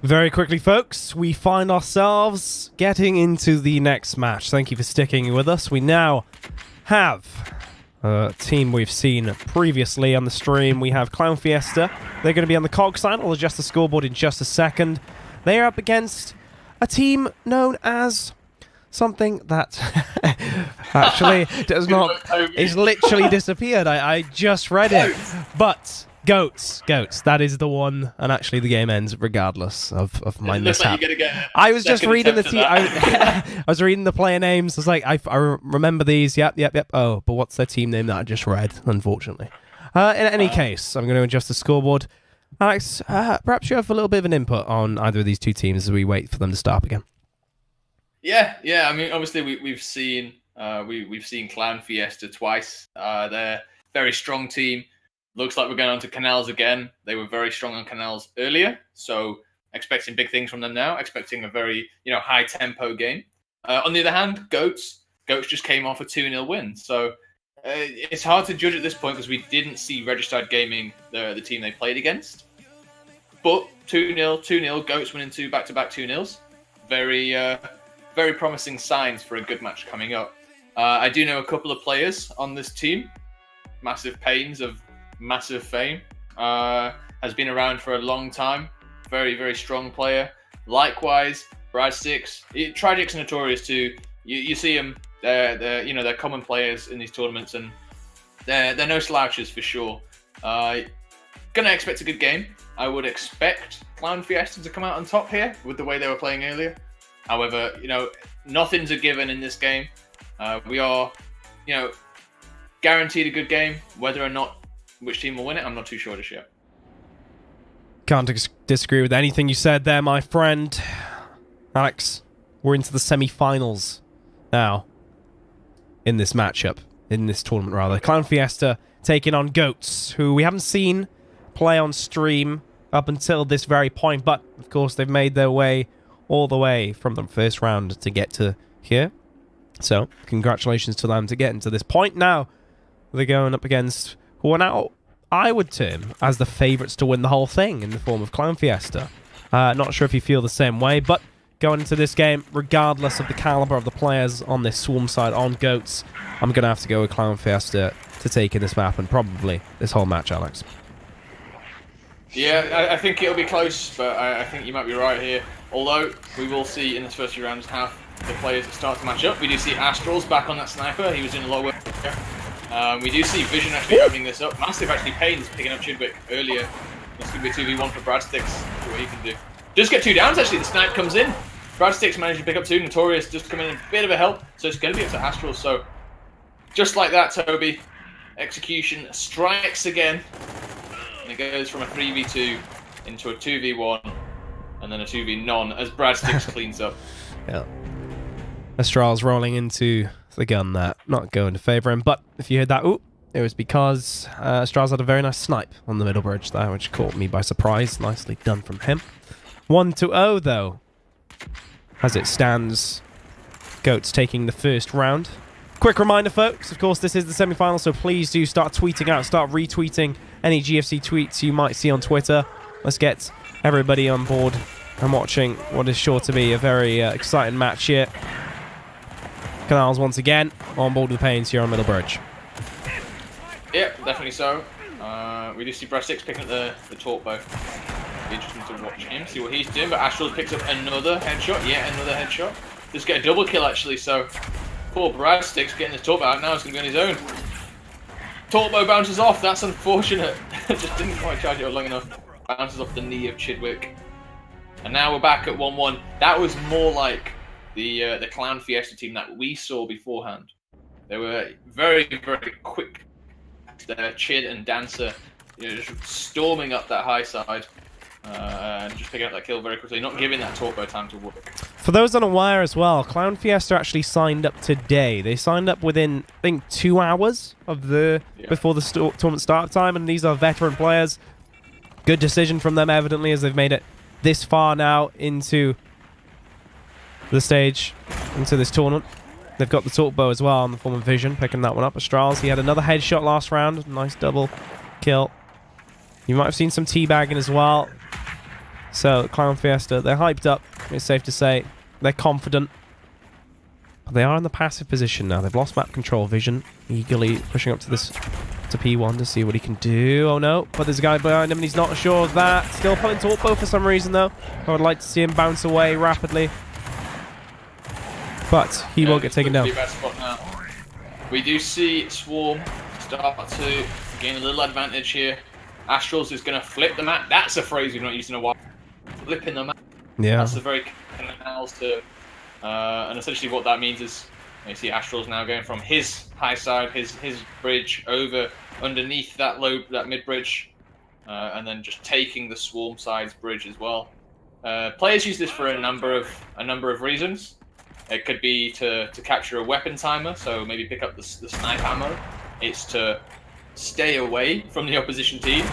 Very quickly, folks, we find ourselves getting into the next match. Thank you for sticking with us. We now have a team we've seen previously on the stream. We have Clown Fiesta. They're going to be on the COG side. I'll adjust the scoreboard in just a second. They are up against a team known as something that actually does not... It's literally disappeared. I just read it. But... Goats. That is the one, and actually the game ends regardless of my mishap. I was just reading the team. I was reading the player names. I was like, I remember these. Yep. Oh, but what's their team name that I just read? Unfortunately. In any case, I'm going to adjust the scoreboard. Alex, perhaps you have a little bit of an input on either of these two teams as we wait for them to start again. Yeah. I mean, obviously we've seen Clown Fiesta twice. They're a very strong team. Looks like we're going on to Canals again. They were very strong on Canals earlier, so expecting big things from them now. Expecting a very high tempo game. On the other hand, Goats just came off a 2-0 win, so it's hard to judge at this point because we didn't see Registered Gaming, the team they played against. But 2-0, Goats winning two back-to-back 2-0s. Very promising signs for a good match coming up. I do know a couple of players on this team. Massive Pains of massive fame, has been around for a long time. Very, very strong player. Likewise, Brad Sticks. Tragic's notorious too. You see them. They're common players in these tournaments, and they're no slouches for sure. Gonna expect a good game. I would expect Clown Fiesta to come out on top here with the way they were playing earlier. However, nothing's a given in this game. We are, guaranteed a good game. Whether or not which team will win it, I'm not too sure just yet. Can't disagree with anything you said there, my friend. Alex, we're into the semi-finals now in this matchup, in this tournament rather. Clown Fiesta taking on Goats, who we haven't seen play on stream up until this very point, but of course they've made their way all the way from the first round to get to here. So, congratulations to them to getting to this point. Now, they're going up against... Well, now, I would term as the favourites to win the whole thing in the form of Clown Fiesta. Not sure if you feel the same way, but going into this game, regardless of the calibre of the players on this Swarm side on Goats, I'm going to have to go with Clown Fiesta to take in this map and probably this whole match, Alex. Yeah, I think it'll be close, but I think you might be right here. Although, we will see in this first few rounds how the players start to match up. We do see Astrals back on that sniper. He was doing a lot of work. We do see Vision actually opening this up. Massive actually Pains picking up Chidwick earlier. It's going to be a 2v1 for Brad Sticks. See what he can do. Just get 2 downs actually. The snipe comes in. Brad Sticks managed to pick up 2. Notorious just coming in a bit of a help. So it's going to be up to Astral. So just like that, Toby. Execution strikes again. And it goes from a 3v2 into a 2v1. And then a 2v-non as Brad Sticks cleans up. Yeah. Astral's rolling into the gun there, not going to favour him, but if you heard that, it was because Astral's had a very nice snipe on the middle bridge there, which caught me by surprise. Nicely done from him. 1-0 though, as it stands. Goats taking the first round. Quick reminder, folks, of course, this is the semi-final, so please do start tweeting out, start retweeting any GFC tweets you might see on Twitter. Let's get everybody on board and watching what is sure to be a very exciting match here. Canals once again on board with the Pains here on Middle Bridge. Yeah, definitely so. We do see Brad Sticks picking up the torp bow. Be interesting to watch him, see what he's doing. But Astral picks up another headshot. Yeah, another headshot. Just get a double kill actually. So poor Brad Sticks getting the torp out. Now it's going to be on his own. Torp bow bounces off. That's unfortunate. Just didn't quite charge it up long enough. Bounces off the knee of Chidwick. And now we're back at 1-1. That was more like the Clown Fiesta team that we saw beforehand. They were very, very quick. Chid and Dancer, just storming up that high side and just picking up that kill very quickly, not giving that torpo time to work. For those unaware as well, Clown Fiesta actually signed up today. They signed up within, I think, 2 hours of before the tournament start time, and these are veteran players. Good decision from them, evidently, as they've made it this far now into the stage, into this tournament. They've got the torp bow as well in the form of Vision, picking that one up. Astrals, he had another headshot last round. Nice double kill. You might have seen some teabagging as well. So, Clown Fiesta, they're hyped up, it's safe to say. They're confident. But they are in the passive position now. They've lost map control. Vision eagerly pushing up to this to P1 to see what he can do. Oh no, but there's a guy behind him and he's not sure of that. Still pulling Torpo for some reason though. I would like to see him bounce away rapidly. But he won't get taken down. We do see Swarm start to gain a little advantage here. Astrals is going to flip the map. That's a phrase we've not used in a while. Flipping the map. Yeah. That's a very Canals term. And essentially what that means is you see Astrals now going from his high side, his bridge over underneath that mid bridge, and then just taking the Swarm side's bridge as well. Players use this for a number of reasons. It could be to capture a weapon timer, so maybe pick up the snipe ammo. It's to stay away from the opposition team.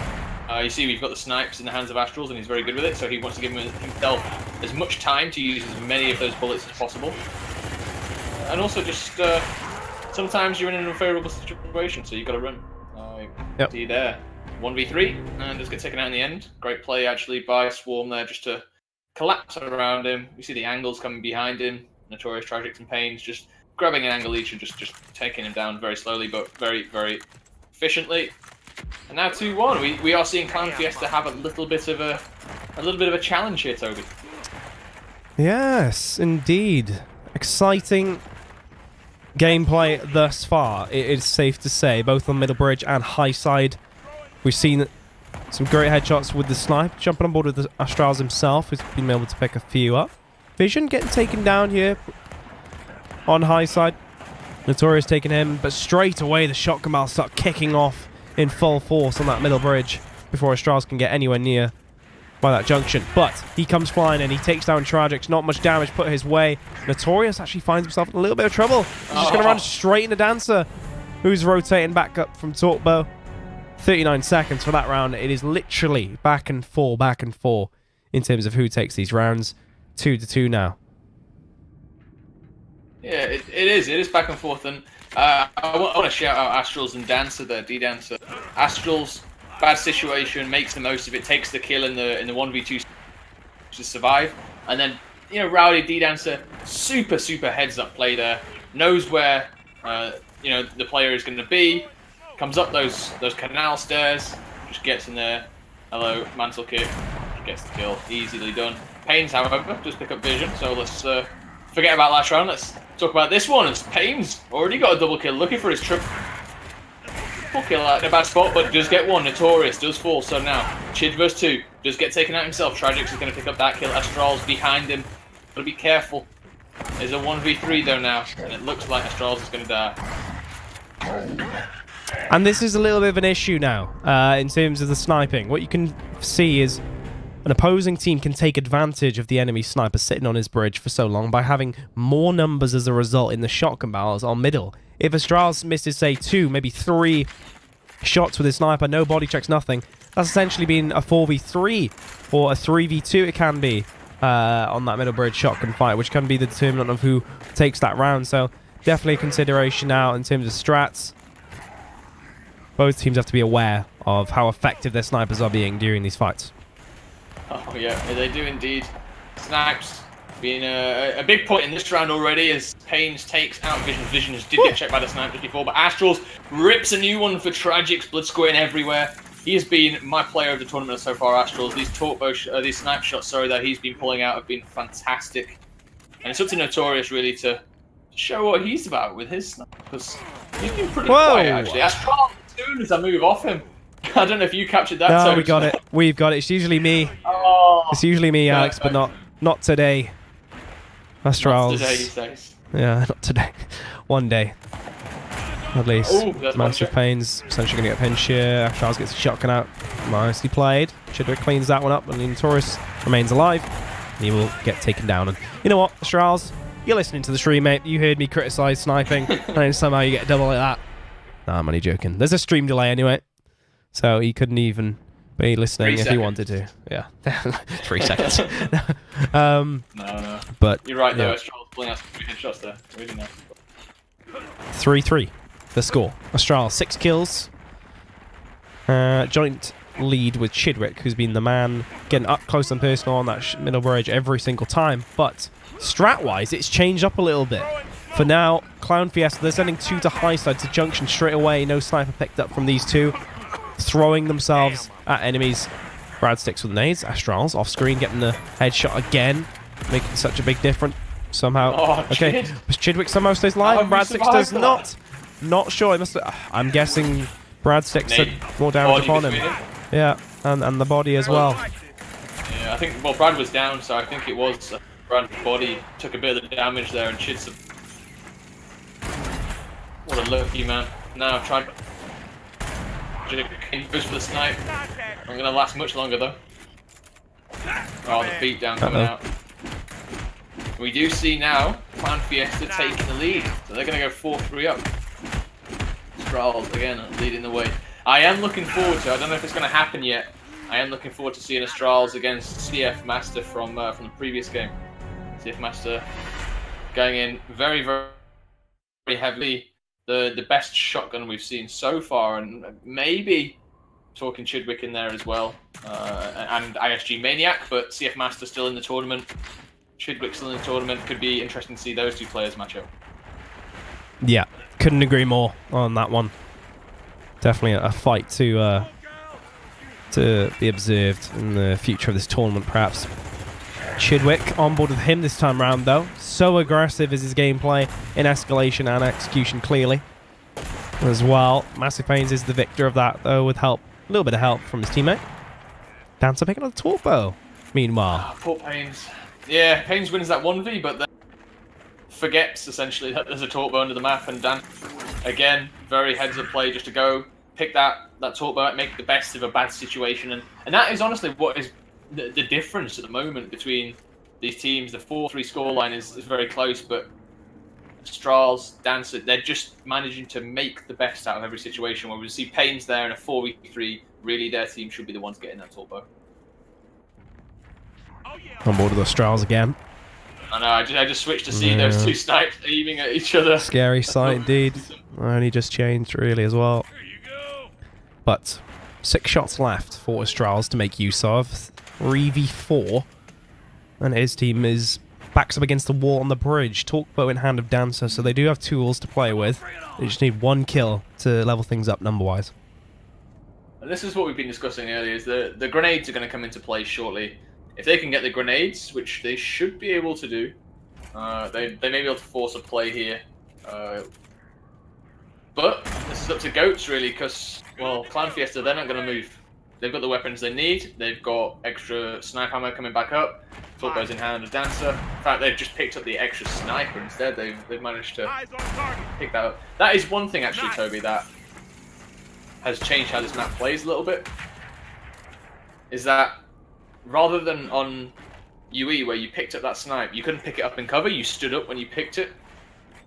You see we've got the snipes in the hands of Astrals and he's very good with it, so he wants to give himself as much time to use as many of those bullets as possible. And also just sometimes you're in an unfavorable situation, so you've got to run. Yep. See there, 1v3, and just get taken out in the end. Great play actually by Swarm there, just to collapse around him. You see the angles coming behind him. Notorious, Tragics, and Pains just grabbing an angle each and just taking him down very slowly but very, very efficiently. And now 2-1. We are seeing Clown Fiesta have a little bit of a challenge here, Toby. Yes, indeed. Exciting gameplay thus far. It is safe to say, both on middle bridge and high side. We've seen some great headshots with the snipe, jumping on board with the Astrals himself, who's been able to pick a few up. Vision getting taken down here on high side. Notorious taking him, but straight away the shotgun barrels start kicking off in full force on that middle bridge before Astrals can get anywhere near by that junction. But he comes flying and he takes down Tragics. Not much damage put his way. Notorious actually finds himself in a little bit of trouble. He's just going to run straight into Dancer, who's rotating back up from Torpo. 39 seconds for that round. It is literally back and forth in terms of who takes these rounds. 2-2 now. Yeah, it is back and forth, and I want to shout out Astrals and Dancer there, D-Dancer. Astrals, bad situation, makes the most of it, takes the kill in the 1v2 to survive, and then, you know, Rowdy D-Dancer, super heads up play there, knows where, you know, the player is going to be, comes up those canal stairs, just gets in there, hello, mantle kick, gets the kill, easily done. Pains, however, does pick up Vision, so let's forget about last round. Let's talk about this one. As Pains already got a double kill, looking for his triple kill out in a bad spot, but does get one. Notorious does fall, so now Chid vs 2 does get taken out himself. Tragics is going to pick up that kill. Astrals behind him. Got to be careful. There's a 1v3 though now, and it looks like Astrals is going to die. And this is a little bit of an issue now in terms of the sniping. What you can see is an opposing team can take advantage of the enemy sniper sitting on his bridge for so long by having more numbers as a result in the shotgun barrels on middle. If Astrals misses, say, 2, maybe 3 shots with his sniper, no body checks, nothing, that's essentially been a 4v3 or a 3v2 it can be on that middle bridge shotgun fight, which can be the determinant of who takes that round. So definitely a consideration now in terms of strats. Both teams have to be aware of how effective their snipers are being during these fights. Oh yeah, they do indeed. Snipes being a big point in this round already as Pains takes out Vision. Vision did get checked by the snipe just before, but Astrals rips a new one for Tragics, blood squirting everywhere. He has been my player of the tournament so far, Astrals. These snipe shots, that he's been pulling out have been fantastic. And it's up to Notorious really to show what he's about with his snipe, because he's been pretty quiet actually. Astrals, as soon as I move off him, I don't know if you captured that. No, we got it. We've got it. It's usually me. Oh, it's usually me, Alex, but not today. Astrals. Not today, he says. Yeah, not today. One day. At least. Ooh, that's Massive Pains. Essentially going to get pinched here. Astrals gets a shotgun out. Nicely played. Chidwick cleans that one up, and Notorious remains alive. He will get taken down. And you know what, Astrals? You're listening to the stream, mate. You heard me criticise sniping, and then somehow you get a double like that. Nah, I'm only joking. There's a stream delay anyway. So he couldn't even be listening if he wanted to. Yeah. 3 seconds. No. But you're right, though. Astral's pulling out some 3 headshots there. Really nice. 3-3. The score. Astral, 6 kills. Joint lead with Chidwick, who's been the man getting up close and personal on that middle bridge every single time. But strat-wise, it's changed up a little bit. For now, Clown Fiesta, they're sending 2 to high side to junction straight away. No sniper picked up from these 2. Throwing themselves at enemies. Brad sticks with nades. Astrals off screen, getting the headshot again. Making such a big difference somehow. Oh, okay, Chidwick somehow stays alive. Brad Sticks does not. Not sure. It must. I'm guessing Brad Sticks had more damage upon him. Yeah, and the body as well. Yeah, I think. Well, Brad was down, so I think it was Brad's body took a bit of the damage there, and Chid's. What a lucky man. Now try. Goes for the snipe. Not gonna last much longer though. Oh, the beatdown coming out. We do see now Clan Fiesta taking the lead, so they're going to go 4-3 up. Strahls again leading the way. I am looking forward to. I don't know if it's going to happen yet. I am looking forward to seeing a Strahls against CF Master from the previous game. CF Master going in very, very, very heavily. The best shotgun we've seen so far, and maybe talking Chidwick in there as well, and ISG Maniac, but CF Master still in the tournament. Chidwick still in the tournament. Could be interesting to see those 2 players match up. Yeah, couldn't agree more on that one. Definitely a fight to be observed in the future of this tournament, perhaps. Chidwick on board with him this time round, though. So aggressive is his gameplay in escalation and execution, clearly. As well, Massive Pains is the victor of that, though, with help, a little bit of help from his teammate. Dancer picking up the torpo. Meanwhile, poor Pains. Yeah, Pains wins that 1v, but then forgets essentially that there's a torpo under the map, and Dan, again, very heads-up play just to go pick that torpo, make the best of a bad situation, and that is honestly what is the difference at the moment between these teams. The 4-3 scoreline is very close, but Strahls, Dancer, they're just managing to make the best out of every situation. Where we see Pains there in a 4v3, really their team should be the ones getting that torpo. On board with the Strahls again. I know, I just switched to see those 2 snipes aiming at each other. Scary sight indeed. Only just changed really as well. But 6 shots left for Strahls to make use of. 3v4. And his team is backs up against the wall on the bridge. Talkbow in hand of Dancer, so they do have tools to play with. They just need 1 kill to level things up number-wise. And this is what we've been discussing earlier, is the grenades are going to come into play shortly. If they can get the grenades, which they should be able to do, they may be able to force a play here. But this is up to Goats, really, because, well, Clan Fiesta, they're not going to move. They've got the weapons they need. They've got extra sniper ammo coming back up. Torpo's in hand of Dancer. In fact, they've just picked up the extra sniper instead. They've managed to pick that up. That is one thing, actually, Toby, that has changed how this map plays a little bit. Is that rather than on UE, where you picked up that snipe, you couldn't pick it up in cover. You stood up when you picked it.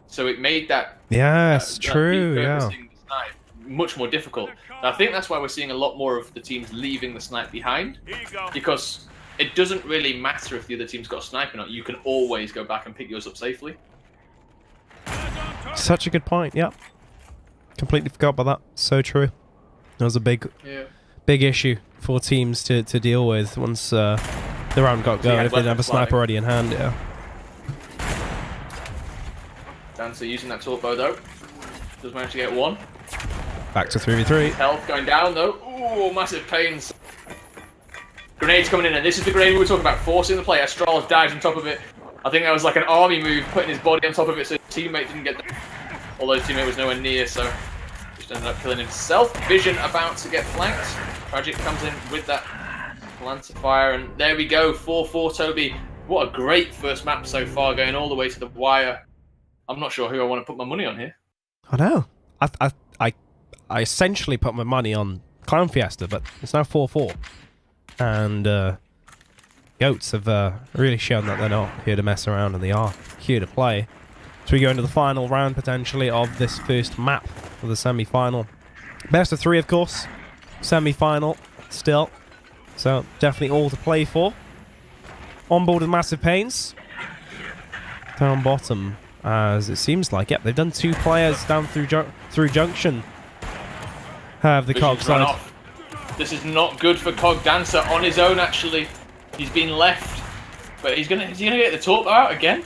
So it made that... Yes, true, yeah. The snipe much more difficult. And I think that's why we're seeing a lot more of the teams leaving the snipe behind, because it doesn't really matter if the other team's got a snipe or not. You can always go back and pick yours up safely. Such a good point, yeah. Completely forgot about that. So true. That was a big issue for teams to deal with once the round got going, if they didn't have a sniper already in hand, yeah. Dancer using that torpo though. Does manage to get 1. Back to 3v3. Health going down though. Ooh, massive pains. Grenades coming in, and this is the grenade we were talking about, forcing the play. Astrals dives on top of it. I think that was like an army move, putting his body on top of it so his teammate didn't get there. Although his teammate was nowhere near, so just ended up killing himself. Vision about to get flanked. Tragic comes in with that Lancer fire, and there we go, 4-4 Toby. What a great first map so far, going all the way to the wire. I'm not sure who I want to put my money on here. I know. I essentially put my money on Clown Fiesta, but it's now 4-4. And Goats have really shown that they're not here to mess around, and they are here to play. So we go into the final round, potentially, of this first map of the semi-final. Best of 3, of course. Semi-final, still. So definitely all to play for. On board with Massive Pains. Down bottom, as it seems like. Yep, they've done 2 players down through Junction. Have the cog side. This is not good for Cog Dancer on his own, actually. He's been left. But is he gonna get the torp out again?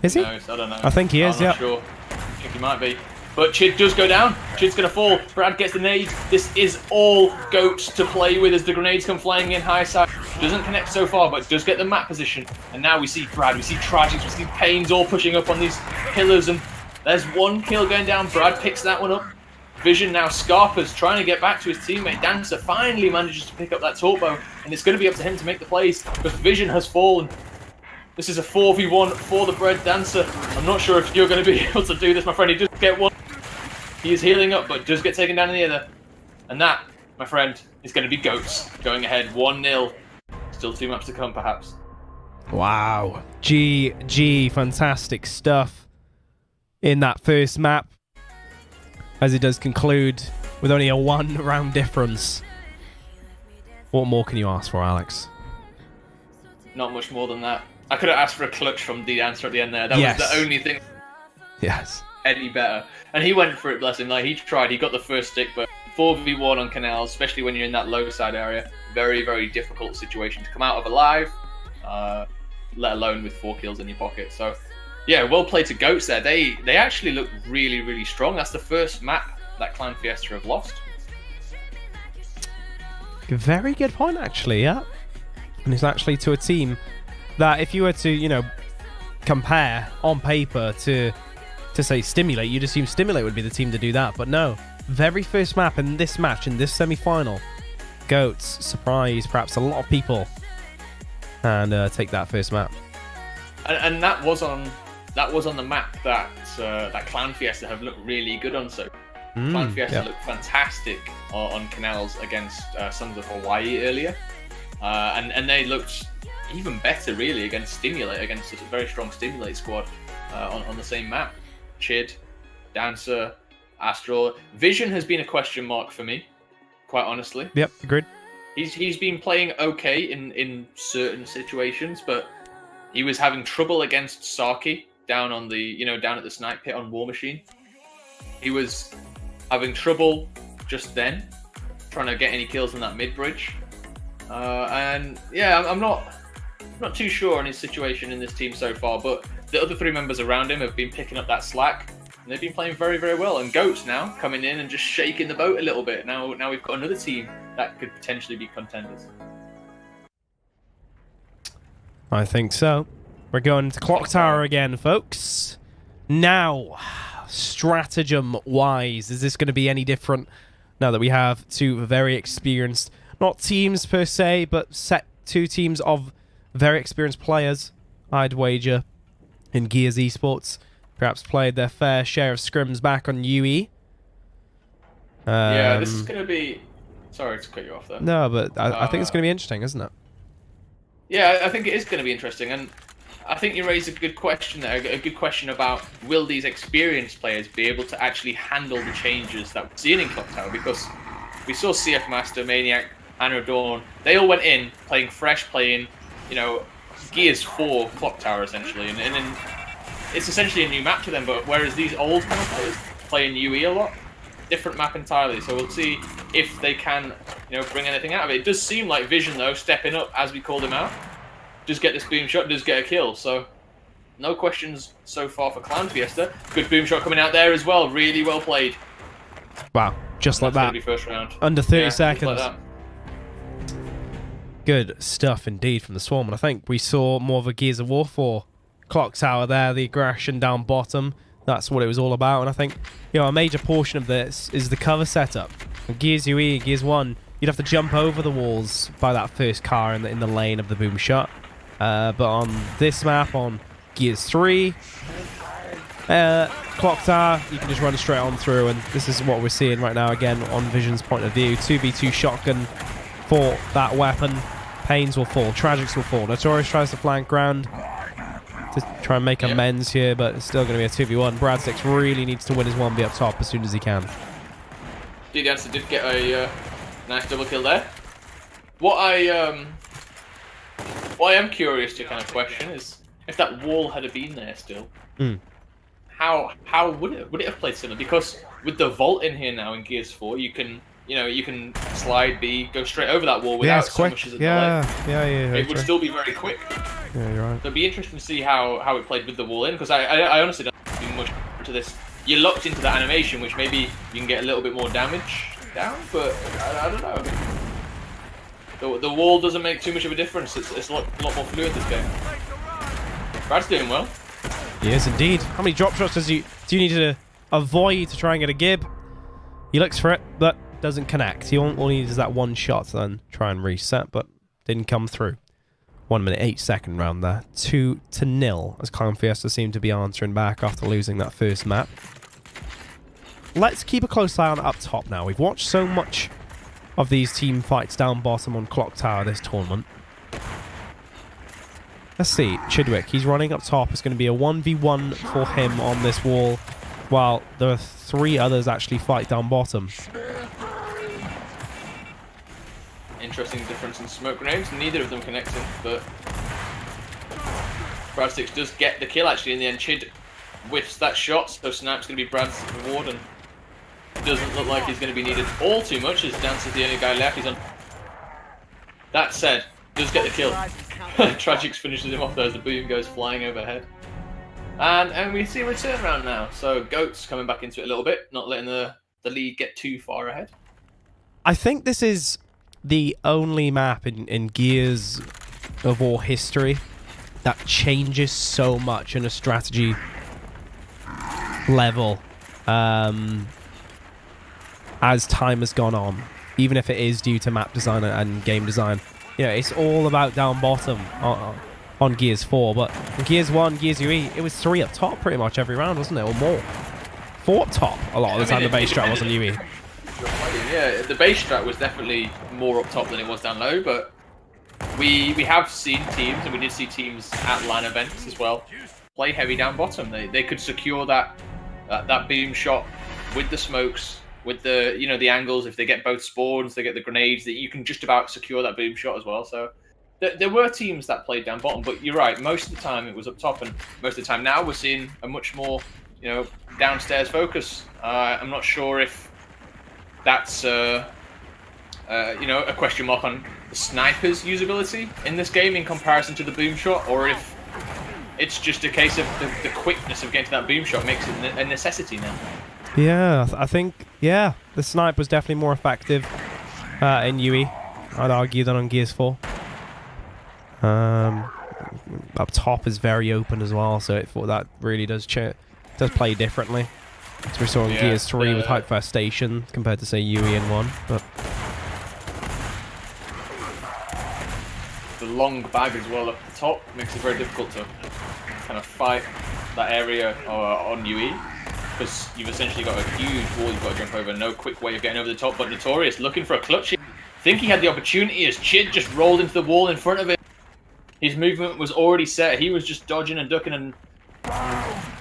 Is he? No, I don't know. I think he is, I'm not sure. I think he might be. But Chid does go down. Chid's going to fall. Brad gets the nade. This is all goats to play with as the grenades come flying in high side. Doesn't connect so far, but does get the map position. And now we see Brad, we see Tragics, we see Pains all pushing up on these pillars. And there's one kill going down. Brad picks that one up. Vision now, Scarpa's trying to get back to his teammate. Dancer finally manages to pick up that torpo. And it's going to be up to him to make the plays because Vision has fallen. This is a 4v1 for the Bread Dancer. I'm not sure if you're going to be able to do this, my friend. He does get one. He is healing up, but does get taken down in the other. And that, my friend, is going to be Goats going ahead 1-0. Still 2 maps to come, perhaps. Wow. GG. Fantastic stuff in that first map. As it does conclude with only a 1-round difference. What more can you ask for, Alex? Not much more than that. I could have asked for a clutch from the answer at the end there. That was the only thing. Yes. Any better. And he went for it, bless him. Like, he tried. He got the first stick, but 4v1 on canals, especially when you're in that low side area, very, very difficult situation to come out of alive, let alone with 4 kills in your pocket. So, yeah, well played to Goats there. They actually look really, really strong. That's the first map that Clan Fiesta have lost. Very good point, actually, yeah. And it's actually to a team that if you were to, you know, compare on paper to say Stimulate, you'd assume Stimulate would be the team to do that. But no, very first map in this match, in this semi-final, Goats surprise perhaps a lot of people and take that first map. And that was on the map that that Clan Fiesta have looked really good on. So Clan Fiesta looked fantastic on canals against Sons of Hawaii earlier, and they looked even better really against Stimulate, against a very strong Stimulate squad on the same map. Chid, Dancer, Astral. Vision has been a question mark for me, quite honestly. Yep, agreed. He's been playing okay in certain situations, but he was having trouble against Saki down on the down at the snipe pit on War Machine. He was having trouble just then trying to get any kills on that mid bridge, and yeah, I'm not too sure on his situation in this team so far, but the other 3 members around him have been picking up that slack, and they've been playing very, very well. And Goats now coming in and just shaking the boat a little bit. Now we've got another team that could potentially be contenders. I think so. We're going to Clock Tower again, folks. Now, stratagem-wise, is this going to be any different now that we have 2 very experienced, not teams per se, but 2 teams of very experienced players, I'd wager, in Gears Esports. Perhaps played their fair share of scrims back on UE. Yeah, this is going to be... Sorry to cut you off there. No, but I think it's going to be interesting, isn't it? Yeah, I think it is going to be interesting. And I think you raised a good question there, a good question about will these experienced players be able to actually handle the changes that we're seeing in Clock Tower? Because we saw CF Master, Maniac, Anno Dawn, they all went in playing fresh, playing, Gears 4 Clock Tower essentially, and then it's essentially a new map to them. But whereas these old kind of players play in UE a lot, different map entirely. So we'll see if they can, bring anything out of it. It does seem like Vision though, stepping up as we called him out, does get this boom shot, does get a kill. So no questions so far for Clan Fiesta. Good boom shot coming out there as well. Really well played. Wow, just like that. First round. Under 30 seconds. Like that. Good stuff indeed from the Swarm, and I think we saw more of a Gears of War 4 Clock Tower there, the aggression down bottom. That's what it was all about, and I think a major portion of this is the cover setup. In Gears UE, Gears 1, you'd have to jump over the walls by that first car in the lane of the boom shot. But on this map, on Gears 3, Clock Tower, you can just run straight on through, and this is what we're seeing right now again on Vision's point of view. 2v2 shotgun for that weapon. Pains will fall, Tragics will fall. Notorious tries to flank ground to try and make amends here, but it's still going to be a 2v1. Brad6 really needs to win his 1v up top as soon as he can. The answer did get a nice double kill there. What I am curious to kind of question is if that wall had been there still, how would it have played similar? Because with the vault in here now in Gears 4, you can you know, you can slide B, go straight over that wall without so much as a delay. It would still be very quick. Yeah, you're right. So it'd be interesting to see how it played with the wall in, because I honestly don't do much to this. You're locked into that animation, which maybe you can get a little bit more damage down, but I don't know. The wall doesn't make too much of a difference. It's a lot more fluid this game. Brad's doing well. He is indeed. How many drop shots do you need to avoid to try and get a gib? He looks for it, but doesn't connect. He all needs is that one shot to then try and reset, but didn't come through. 1 minute 8 second round there. 2-0 as Clown Fiesta seemed to be answering back after losing that first map. Let's keep a close eye on up top now. We've watched so much of these team fights down bottom on Clock Tower this tournament. Let's see. Chidwick, he's running up top. It's going to be a 1v1 for him on this wall, while there are 3 others actually fight down bottom. Interesting difference in smoke grenades. Neither of them connecting, but Brad6 does get the kill actually in the end. Chid whiffs that shot, so Snipe's going to be Brad's reward, and doesn't look like he's going to be needed all too much, as Dance is the only guy left. He's on. That said, does get the kill. Tragix finishes him off though as the boom goes flying overhead. And we see a return round now. So Goats coming back into it a little bit, not letting the lead get too far ahead. I think this is the only map in Gears of War history that changes so much in a strategy level as time has gone on, even if it is due to map design and game design. You know, it's all about down bottom on Gears 4, but in Gears 1, Gears UE, it was 3 up top pretty much every round, wasn't it? Or more. 4 up top a lot of the time. The base strat was on UE. Yeah, the base strat was definitely more up top than it was down low, but we have seen teams, and we did see teams at LAN events as well, play heavy down bottom. They could secure that boom shot with the smokes, with the the angles. If they get both spawns, they get the grenades. That you can just about secure that boom shot as well. So there were teams that played down bottom, but you're right. Most of the time it was up top, and most of the time now we're seeing a much more downstairs focus. I'm not sure if that's a question mark on the sniper's usability in this game in comparison to the boom shot, or if it's just a case of the quickness of getting to that boom shot makes it a necessity now. Yeah, I think, the snipe was definitely more effective in UE, I'd argue, than on Gears 4. Up top is very open as well, so that really does play differently. As we saw in Gears 3 with Hypefestation compared to, say, UE in 1. But the long bag as well up the top makes it very difficult to kind of fight that area on UE, because you've essentially got a huge wall you've got to jump over. No quick way of getting over the top, but Notorious looking for a clutch here. I think he had the opportunity as Chid just rolled into the wall in front of him. His movement was already set. He was just dodging and ducking and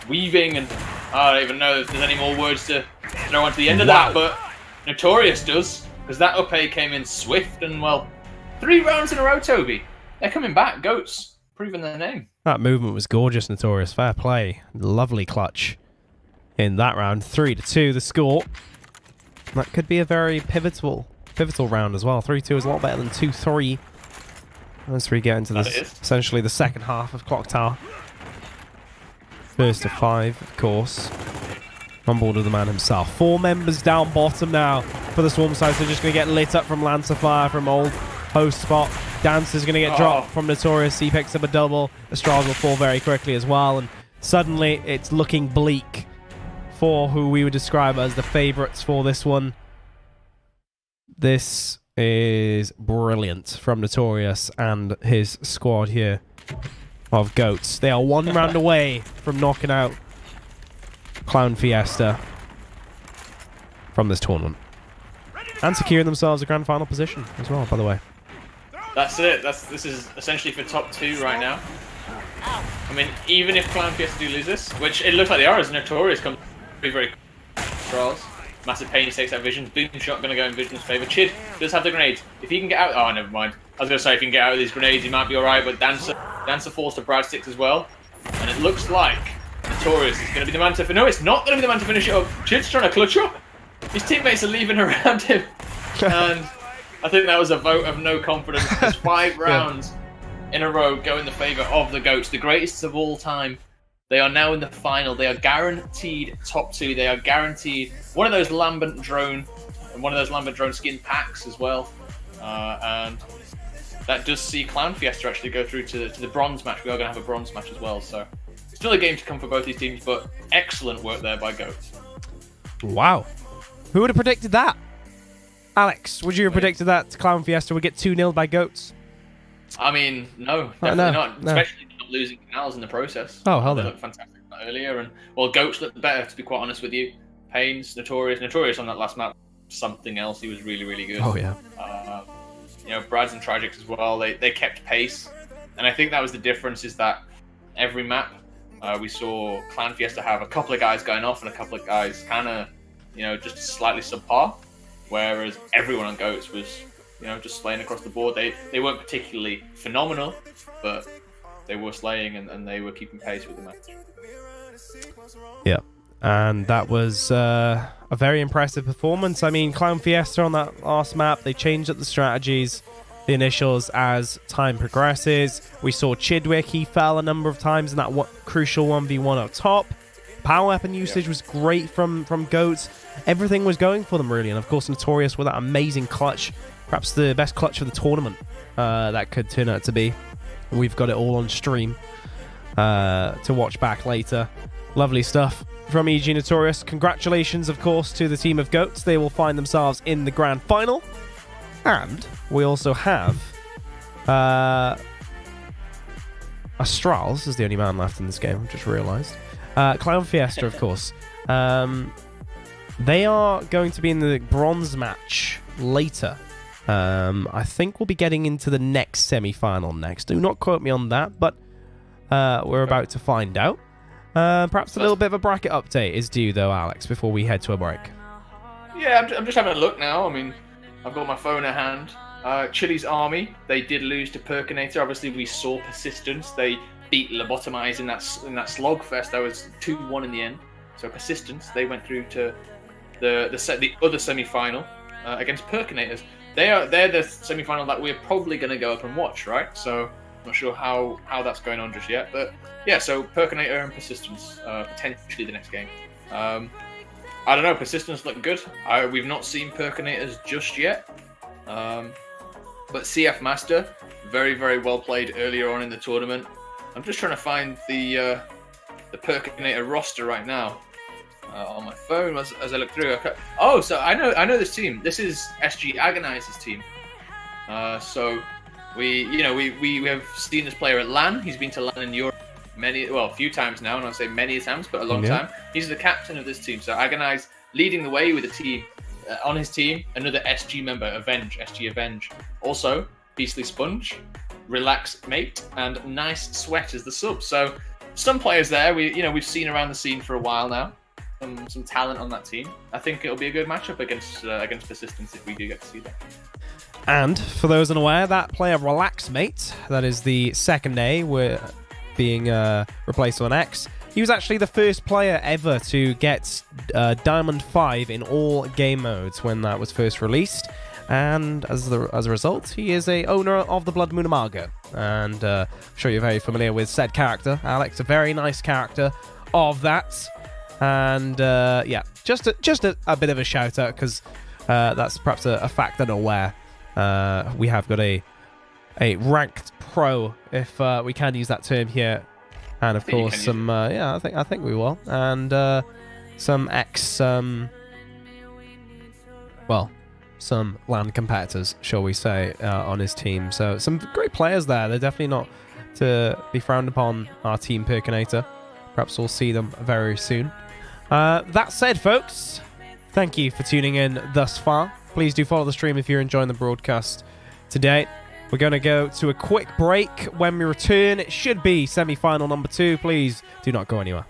weaving, and I don't even know if there's any more words to throw onto the end of that, but Notorious does, because that up A came in swift, and well, 3 rounds in a row, Toby. They're coming back. Goats proving their name. That movement was gorgeous, Notorious. Fair play. Lovely clutch in that round. 3-2 the score. That could be a very pivotal round as well. 3-2 is a lot better than 2-3 as we get into this, essentially the second half of Clock Tower. First to 5, of course. On board with the man himself. 4 members down bottom now for the Swarm side. So just going to get lit up from Lancer Fire from old host spot. Dance is going to get dropped from Notorious. He picks up a double. Estrada will fall very quickly as well. And suddenly it's looking bleak for who we would describe as the favourites for this one. This is brilliant from Notorious and his squad here of Goats. They are 1 round away from knocking out Clown Fiesta from this tournament. And securing themselves a grand final position as well, by the way. That's it. This is essentially for top 2 right now. I mean, even if Clown Fiesta do lose this, which it looks like they are, as Notorious comes very Trials. Massive Pain takes that Vision. Boom shot going to go in Vision's favour. Chid does have the grenades. If he can get out... Oh, never mind. I was going to say if he can get out of these grenades, he might be alright, but Dancer falls to Brad6 as well. And it looks like Notorious is going to be the man to... No, it's not going to be the man to finish it up. Chid's trying to clutch up. His teammates are leaving around him. And I think that was a vote of no confidence. Because 5 rounds in a row go in the favor of the GOATs, the greatest of all time. They are now in the final. They are guaranteed top 2. They are guaranteed one of those Lambent drone skin packs as well. And that does see Clown Fiesta actually go through to the bronze match. We are going to have a bronze match as well. So still a game to come for both these teams, but excellent work there by GOATs. Wow. Who would have predicted that? Alex, would you have predicted that Clown Fiesta would get 2-0 by GOATs? I mean, no, definitely not. Especially not losing Canals in the process. Oh, hell They no. looked fantastic earlier, and well, GOATs looked better, to be quite honest with you. Pains, Notorious on that last map, something else. He was really, really good. Oh yeah. Brads and Tragics as well. They kept pace, and I think that was the difference. Is that every map we saw Clan Fiesta have a couple of guys going off and a couple of guys kind of, just slightly subpar, whereas everyone on GOATs was, just slaying across the board. They weren't particularly phenomenal, but they were slaying and they were keeping pace with the match. Yeah, and that was a very impressive performance. I mean, Clown Fiesta on that last map, they changed up the strategies, the initials as time progresses. We saw Chidwick, he fell a number of times in that crucial 1v1 up top. Power weapon usage was great from GOATs. Everything was going for them, really. And of course, Notorious with that amazing clutch. Perhaps the best clutch of the tournament that could turn out to be. We've got it all on stream to watch back later. Lovely stuff from EG Notorious. Congratulations, of course, to the team of GOATs. They will find themselves in the grand final. And we also have Astrals is the only man left in this game, I've just realised. Clown Fiesta, of course. They are going to be in the bronze match later. I think we'll be getting into the next semi-final next. Do not quote me on that, but we're about to find out. Perhaps a little bit of a bracket update is due, though, Alex, before we head to a break. Yeah, I'm just having a look now. I mean, I've got my phone at hand. Chile's Army, they did lose to Perkinator. Obviously, we saw Persistence. They beat Lobotomize in that slog fest. That was 2-1 in the end. So Persistence, they went through to the other semi-final against Perkinators. They're the semi-final that we're probably going to go up and watch, right? So I'm not sure how that's going on just yet. But yeah, so Perkinator and Persistence, potentially the next game. I don't know, Persistence look good. We've not seen Perkinators just yet. But CF Master, very, very well played earlier on in the tournament. I'm just trying to find the Perkinator roster right now on my phone as I look through. Oh, so I know this team. This is SG Agonize's team. So we have seen this player at LAN. He's been to LAN in Europe a few times now, and I'll say many times, but a long time. He's the captain of this team. So Agonize leading the way with the team. On his team, another SG member, SG Avenge. Also, Beastly Sponge, Relax Mate, and Nice Sweat is the sub. So, some players there we've seen around the scene for a while now. Some talent on that team. I think it'll be a good matchup against Persistence if we do get to see that. And for those unaware, that player Relax Mate, that is the second A, we're being replaced on X. He was actually the first player ever to get Diamond 5 in all game modes when that was first released. And as a result, he is a owner of the Blood Moon Amargo. And I'm sure you're very familiar with said character. Alex, a very nice character of that. And yeah, just a bit of a shout out, because that's perhaps a fact that I'm aware. We have got a ranked pro, if we can use that term here. And of course, some I think we will, and some some LAN competitors, shall we say, on his team. So some great players there. They're definitely not to be frowned upon. Our team Perkinator. Perhaps we'll see them very soon. That said, folks, thank you for tuning in thus far. Please do follow the stream if you're enjoying the broadcast today. We're going to go to a quick break. When we return, it should be semi-final number 2. Please do not go anywhere.